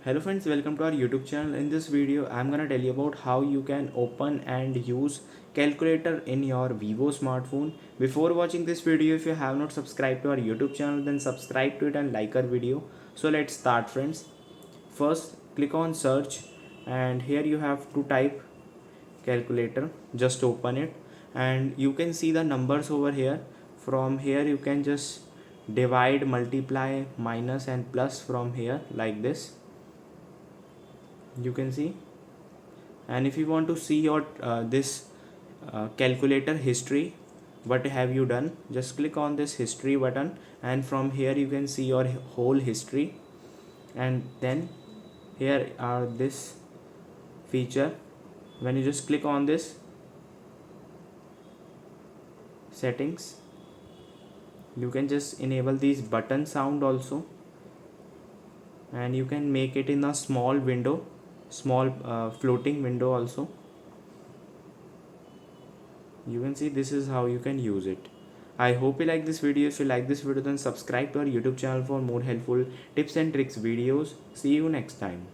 Hello friends, welcome to our YouTube channel. In this video, I'm gonna tell you about how you can open and use calculator in your Vivo smartphone. Before watching this video, if you have not subscribed to our YouTube channel, then subscribe to it and like our video. So let's start friends. First, click on search and here you have to type calculator. Just open it and you can see the numbers over here. From here you can just divide, multiply, minus and plus from here like this, you can see. And if you want to see your this calculator history, what have you done, just click on this history button and from here you can see your whole history. And then here are this feature, when you just click on this settings, you can just enable these button sound also, and you can make it in a small window, small floating window also. You can see this is how you can use it. I hope you like this video. If you like this video, then subscribe to our YouTube channel for more helpful tips and tricks videos. See you next time.